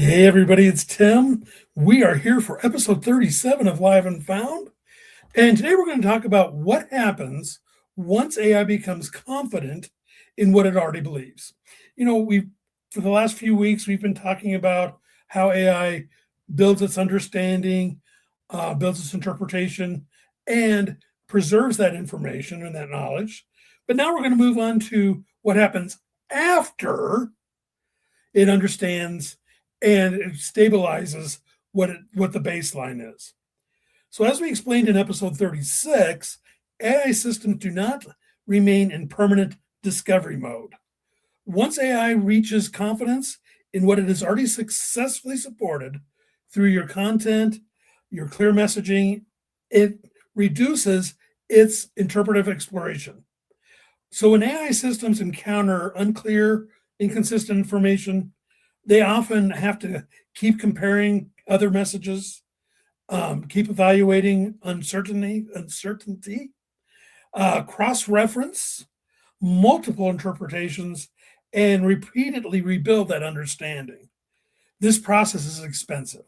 Hey, everybody, it's Tim. We are here for episode 37 of Live and Found. And today we're going to talk about what happens once AI becomes confident in what it already believes. For the last few weeks, we've been talking about how AI builds its understanding, builds its interpretation, and preserves that information and that knowledge. But now we're going to move on to what happens after it understands and it stabilizes what the baseline is. So as we explained in episode 36, AI systems do not remain in permanent discovery mode. Once AI reaches confidence in what it has already successfully supported through your content, your clear messaging, it reduces its interpretive exploration. So when AI systems encounter unclear, inconsistent information, they often have to keep comparing other messages, keep evaluating uncertainty, cross-reference multiple interpretations, and repeatedly rebuild that understanding. This process is expensive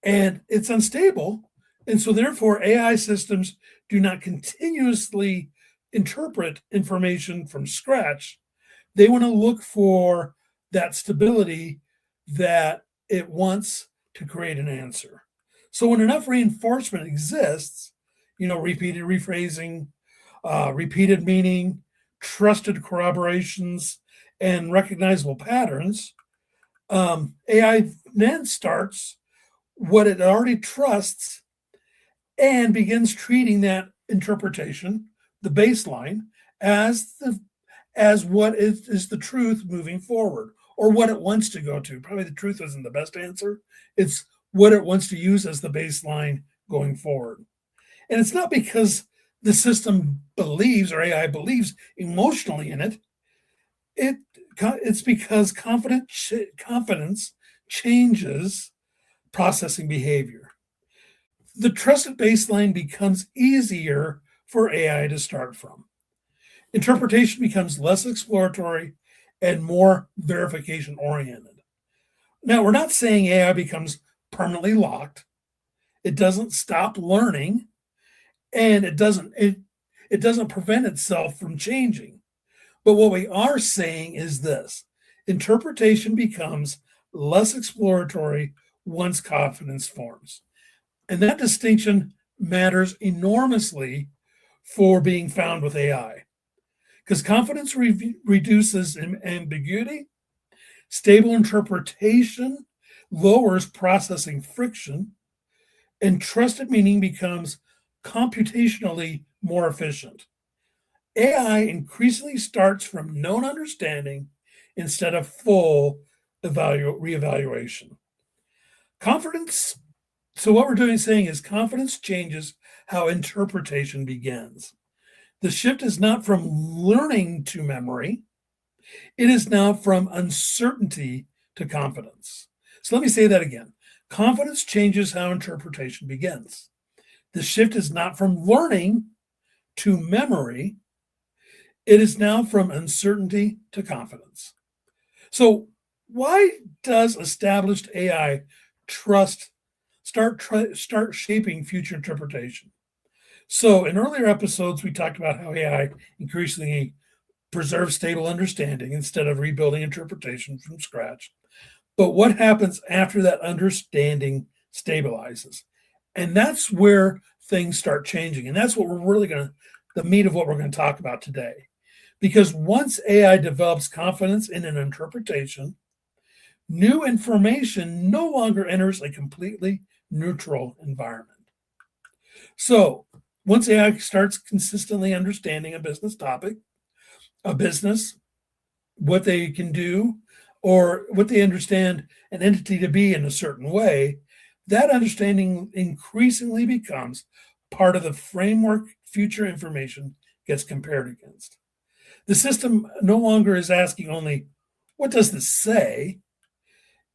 and it's unstable. And so therefore, AI systems do not continuously interpret information from scratch. They want to look for that stability that it wants to create an answer. So when enough reinforcement exists, repeated rephrasing, repeated meaning, trusted corroborations, and recognizable patterns, AI then starts what it already trusts and begins treating that interpretation, the baseline, as what is the truth moving forward, or what it wants to go to. Probably the truth isn't the best answer. It's what it wants to use as the baseline going forward. And it's not because the system believes or AI believes emotionally in it. It's because confidence changes processing behavior. The trusted baseline becomes easier for AI to start from. Interpretation becomes less exploratory and more verification oriented. Now, we're not saying AI becomes permanently locked. It doesn't stop learning, and it doesn't prevent itself from changing. But what we are saying is this: interpretation becomes less exploratory once confidence forms. And that distinction matters enormously for being found with AI. Because confidence reduces ambiguity, stable interpretation lowers processing friction, and trusted meaning becomes computationally more efficient. AI increasingly starts from known understanding instead of full reevaluation. Confidence, so what we're saying is confidence changes how interpretation begins. The shift is not from learning to memory. It is now from uncertainty to confidence. So let me say that again. Confidence changes how interpretation begins. The shift is not from learning to memory. It is now from uncertainty to confidence. So why does established AI trust start shaping future interpretation? So in earlier episodes, we talked about how AI increasingly preserves stable understanding instead of rebuilding interpretation from scratch. But what happens after that understanding stabilizes? And that's where things start changing. And that's what the meat of what we're going to talk about today. Because once AI develops confidence in an interpretation, new information no longer enters a completely neutral environment. So once AI starts consistently understanding a business topic, a business, what they can do, or what they understand an entity to be in a certain way, that understanding increasingly becomes part of the framework future information gets compared against. The system no longer is asking only, what does this say?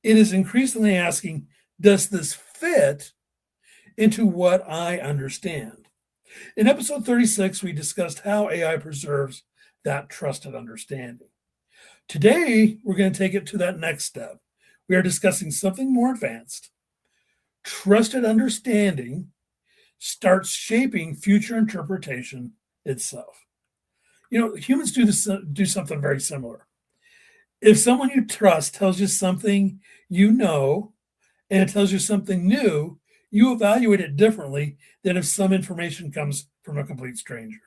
It is increasingly asking, does this fit into what I understand? In episode 36, we discussed how AI preserves that trusted understanding. Today, we're going to take it to that next step. we are discussing something more advanced. Trusted understanding starts shaping future interpretation itself. Humans do something very similar. If someone you trust tells you something you know and it tells you something new, you evaluate it differently than if some information comes from a complete stranger.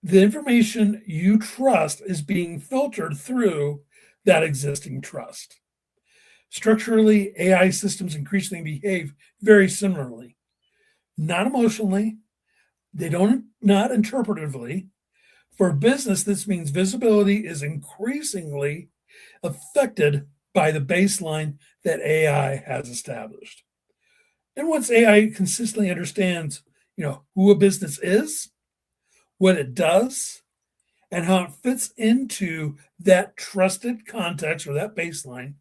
The information you trust is being filtered through that existing trust. Structurally, AI systems increasingly behave very similarly, not emotionally, they don't not interpretively. For business, this means visibility is increasingly affected by the baseline that AI has established. And once AI consistently understands, who a business is, what it does, and how it fits into that trusted context or that baseline,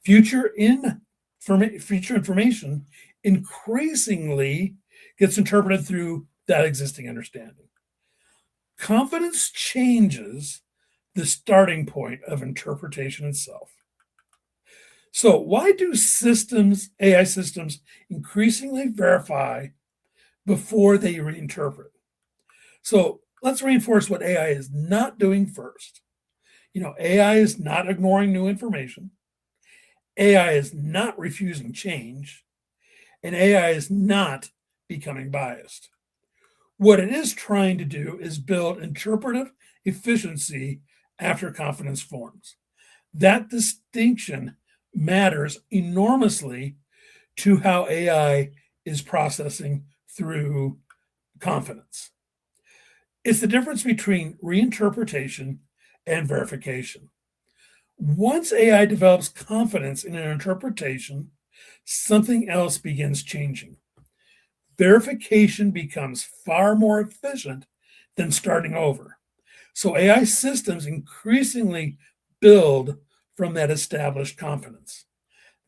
future information increasingly gets interpreted through that existing understanding. Confidence changes the starting point of interpretation itself. So, why do AI systems, increasingly verify before they reinterpret? So, let's reinforce what AI is not doing first. AI is not ignoring new information, AI is not refusing change, and AI is not becoming biased. What it is trying to do is build interpretive efficiency after confidence forms. That distinction matters enormously to how AI is processing through confidence. It's the difference between reinterpretation and verification. Once AI develops confidence in an interpretation, something else begins changing. Verification becomes far more efficient than starting over. So AI systems increasingly build from that established confidence.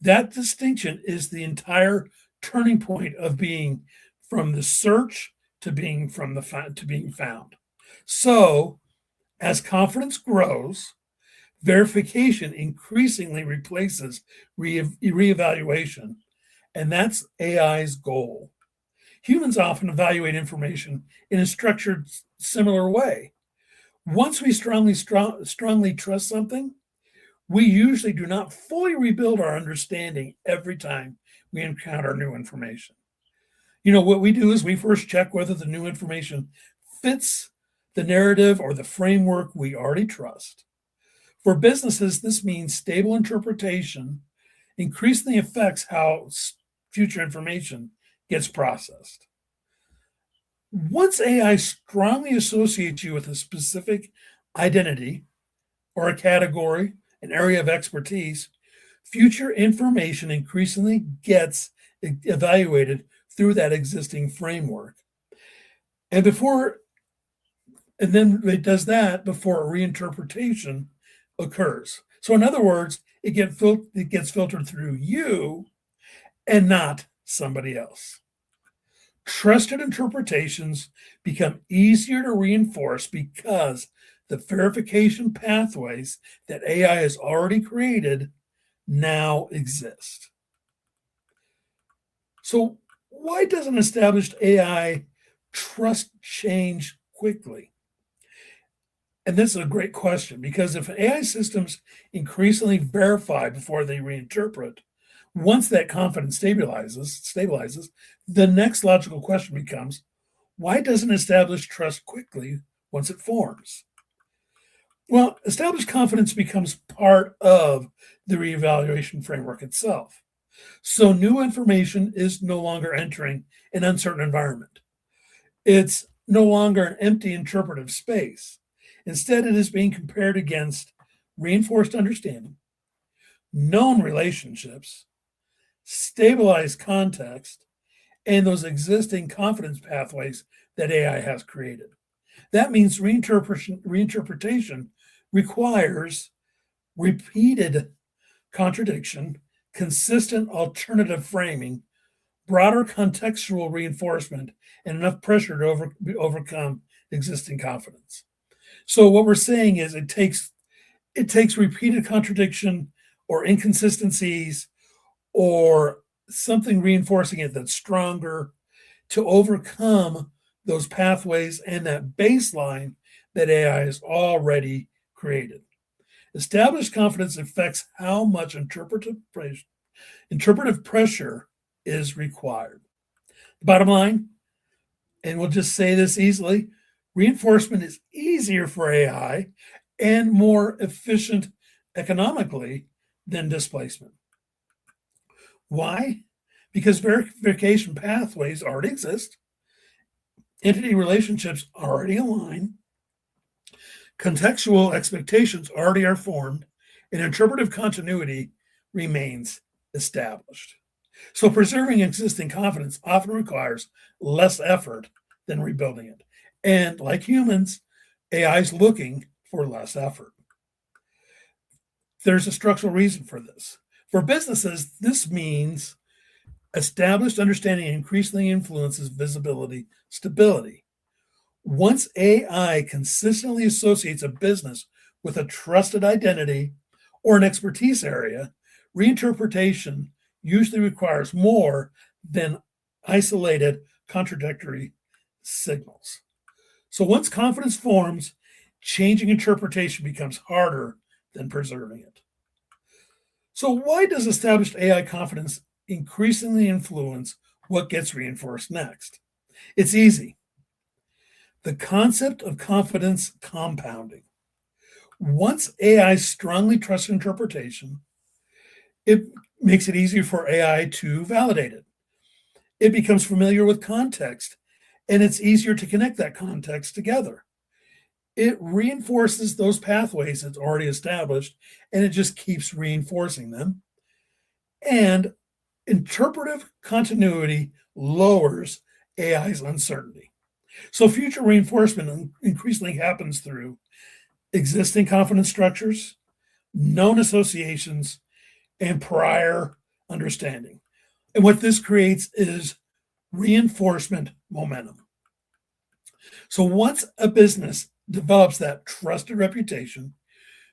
That distinction is the entire turning point of being from the search to being to being found. So, as confidence grows, verification increasingly replaces reevaluation, and that's AI's goal. Humans often evaluate information in a structured, similar way. Once we strongly trust something, we usually do not fully rebuild our understanding every time we encounter new information. What we do is we first check whether the new information fits the narrative or the framework we already trust. For businesses, this means stable interpretation increasingly affects how future information gets processed. Once AI strongly associates you with a specific identity or a category, an area of expertise, future information increasingly gets evaluated through that existing framework. And then it does that before a reinterpretation occurs. So in other words, it gets filtered through you and not somebody else. Trusted interpretations become easier to reinforce because the verification pathways that AI has already created now exist. So, why does an established AI trust change quickly? And this is a great question because if AI systems increasingly verify before they reinterpret, once that confidence stabilizes, the next logical question becomes, why doesn't establish trust quickly once it forms? Well, established confidence becomes part of the reevaluation framework itself. So new information is no longer entering an uncertain environment. It's no longer an empty interpretive space. Instead, it is being compared against reinforced understanding, known relationships, stabilized context, and those existing confidence pathways that AI has created. That means reinterpretation requires repeated contradiction, consistent alternative framing, broader contextual reinforcement, and enough pressure to overcome existing confidence. So what we're saying is it takes repeated contradiction or inconsistencies or something reinforcing it that's stronger to overcome those pathways and that baseline that AI has already created. Established confidence affects how much interpretive pressure is required. Bottom line, and we'll just say this easily, reinforcement is easier for AI and more efficient economically than displacement. Why? Because verification pathways already exist, entity relationships already align, contextual expectations already are formed, and interpretive continuity remains established. So preserving existing confidence often requires less effort than rebuilding it. And like humans, AI is looking for less effort. There's a structural reason for this. For businesses, this means established understanding increasingly influences visibility, stability. Once AI consistently associates a business with a trusted identity or an expertise area, reinterpretation usually requires more than isolated contradictory signals. So once confidence forms, changing interpretation becomes harder than preserving it. So, why does established AI confidence increasingly influence what gets reinforced next? It's easy. The concept of confidence compounding. Once AI strongly trusts interpretation, it makes it easier for AI to validate it. It becomes familiar with context, and it's easier to connect that context together. It reinforces those pathways it's already established, and it just keeps reinforcing them. And interpretive continuity lowers AI's uncertainty. So future reinforcement increasingly happens through existing confidence structures, known associations, and prior understanding. And what this creates is reinforcement momentum. So once a business develops that trusted reputation,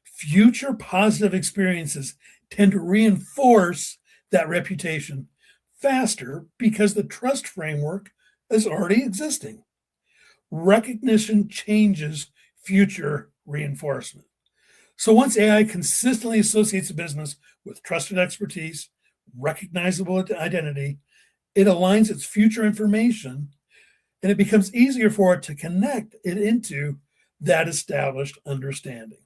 future positive experiences tend to reinforce that reputation faster because the trust framework is already existing. Recognition changes future reinforcement. So once AI consistently associates a business with trusted expertise, recognizable identity, it aligns its future information and it becomes easier for it to connect it into that established understanding.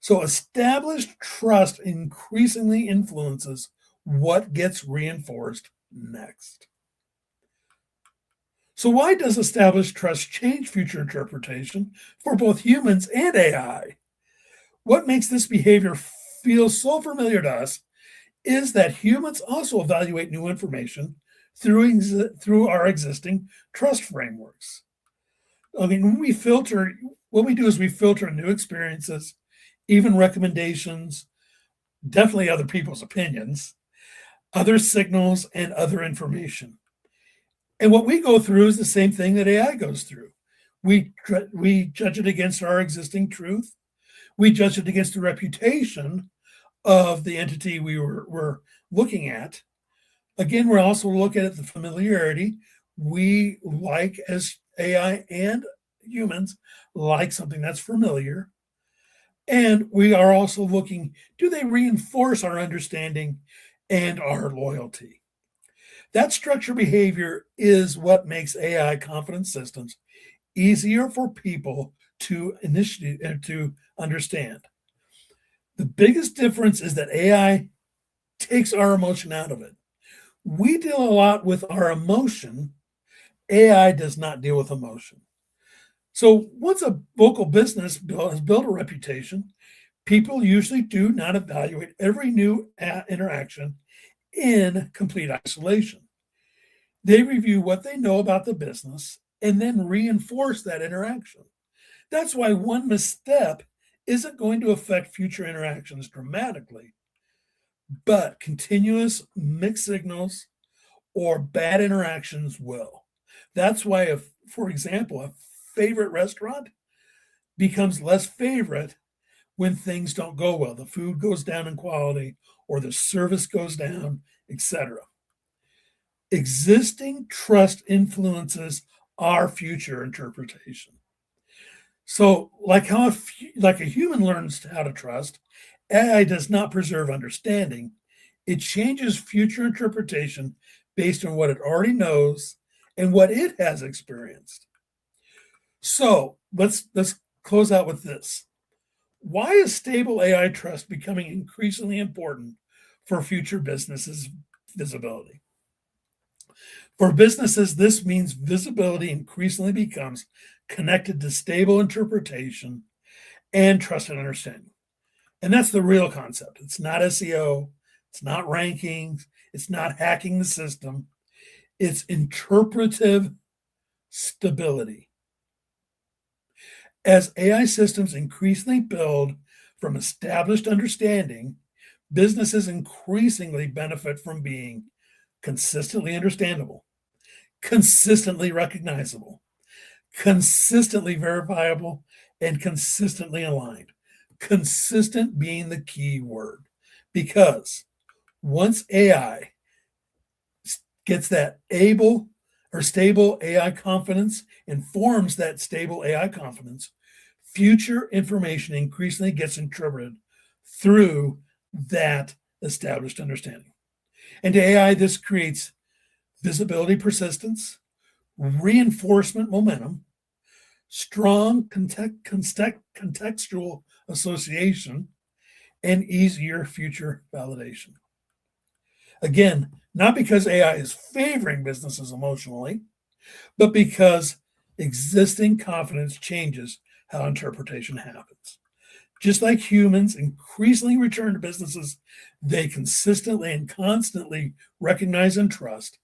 So established trust increasingly influences what gets reinforced next. So why does established trust change future interpretation for both humans and AI? What makes this behavior feel so familiar to us is that humans also evaluate new information through our existing trust frameworks. I mean, what we do is we filter new experiences, even recommendations, definitely other people's opinions, other signals, and other information. And what we go through is the same thing that AI goes through. We judge it against our existing truth. We judge it against the reputation of the entity we're looking at. Again, we're also looking at the familiarity. We like, as AI and humans, like something that's familiar. And we are also looking, do they reinforce our understanding and our loyalty? That structured behavior is what makes AI confidence systems easier for people to initiate and to understand. The biggest difference is that AI takes our emotion out of it. We deal a lot with our emotion. AI does not deal with emotion. So once a local business has built a reputation, people usually do not evaluate every new interaction in complete isolation. They review what they know about the business and then reinforce that interaction. That's why one misstep isn't going to affect future interactions dramatically, but continuous mixed signals or bad interactions will. That's why, if, for example, a favorite restaurant becomes less favorite when things don't go well. The food goes down in quality or the service goes down, etc. Existing trust influences our future interpretation. So, like a human learns how to trust, AI does not preserve understanding. It changes future interpretation based on what it already knows and what it has experienced. So let's close out with this. Why is stable AI trust becoming increasingly important for future businesses' visibility? For businesses, this means visibility increasingly becomes connected to stable interpretation and trusted understanding. And that's the real concept. It's not SEO, it's not rankings, it's not hacking the system, it's interpretive stability. As AI systems increasingly build from established understanding, businesses increasingly benefit from being consistently understandable, consistently recognizable, consistently verifiable, and consistently aligned. Consistent being the key word. Because once AI gets that able or stable AI confidence and forms that stable AI confidence, future information increasingly gets interpreted through that established understanding. And to AI, this creates visibility persistence, reinforcement momentum, strong contextual association, and easier future validation. Again, not because AI is favoring businesses emotionally, but because existing confidence changes how interpretation happens. Just like humans increasingly return to businesses they consistently and constantly recognize and trust,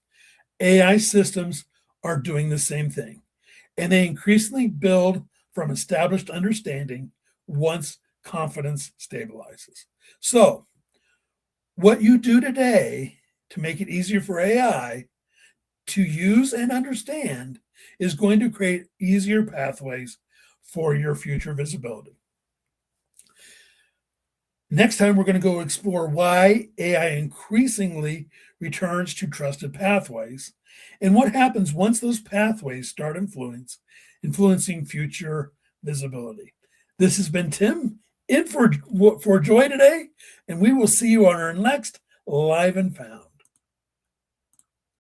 AI systems are doing the same thing. And they increasingly build from established understanding once confidence stabilizes. So, what you do today to make it easier for AI to use and understand is going to create easier pathways for your future visibility. Next time, we're going to go explore why AI increasingly returns to trusted pathways and what happens once those pathways start influencing future visibility. This has been Tim in for Joy today, and we will see you on our next Live and Found.